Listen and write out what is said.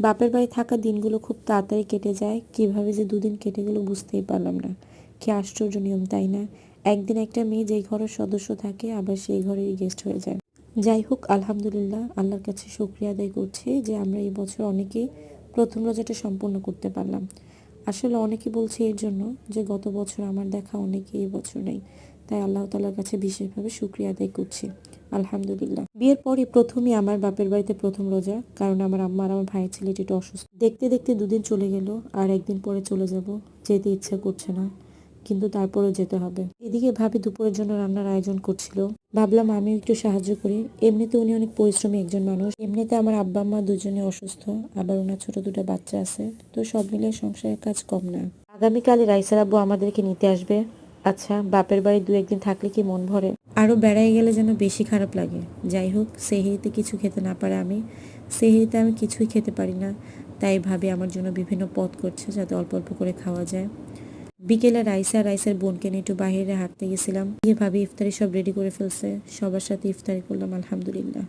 বাপের বাড়ি থাকা দিনগুলো খুব তাড়াতাড়ি কেটে যায়, কিভাবে যে দুদিন কেটে গেল বুঝতেই পারলাম না। কি আশ্চর্য নিয়ম, তাই না? একদিন একটা মেয়ে যেই ঘরের সদস্য থাকে আবার সেই ঘরেরই গেস্ট হয়ে যায়। যাই হোক, আলহামদুলিল্লাহ, আল্লাহর কাছে শুকরিয়া আদায় করছি যে আমরা এই বছর অনেকেই প্রথম রোজাটা সম্পূর্ণ করতে পারলাম। আসলে অনেকে বলছে এর জন্য যে গত বছর আমার দেখা অনেকে এই বছর নেই, তাই আল্লাহ তাআলার কাছে বিশেষভাবে শুকরিয়া আদায় করছি। আলহামদুলিল্লাহ। বিয়ের পরই প্রথমই আমার বাপের বাড়িতে প্রথম রোজা, কারণ আমার আম্মা আর আমার ভাইয়ের ছেলেটি একটু অসুস্থ। দেখতে দেখতে দুদিন চলে গেল, আর একদিন পরে চলে যাব। যেতে ইচ্ছা করছে না, কিন্তু তারপরেও যেতে হবে। এদিকে ভাবি দুপুরের জন্য রান্নার আয়োজন করছিল, ভাবলাম আমিও একটু সাহায্য করি। এমনিতে উনি অনেক পরিশ্রমী একজন মানুষ, এমনিতে আমার আব্বা আম্মা দুজনে অসুস্থ, আবার ওনার ছোট দুটো বাচ্চা আছে, তো সব মিলে সংসারের কাজ কম না। আগামীকালে রাইসার আব্বু আমাদেরকে নিতে আসবে। আচ্ছা, বাপের বাড়ি দু একদিন থাকলে কি মন ভরে? আরও বেড়াই গেলে যেন বেশি খারাপ লাগে। যাই হোক, সেহরিতে কিছু খেতে না পারে আমি, সেহরিতে আমি কিছুই খেতে পারি না, তাই ভাবি আমার জন্য বিভিন্ন পদ করছে যাতে অল্প অল্প করে খাওয়া যায়। বিকেলে রাইসার বোনকে নিয়ে একটু বাইরে হাঁটতে গেছিলাম, গিয়ে ভাবি ইফতারি সব রেডি করে ফেলছে, সবার সাথে ইফতারি করলাম আলহামদুলিল্লাহ।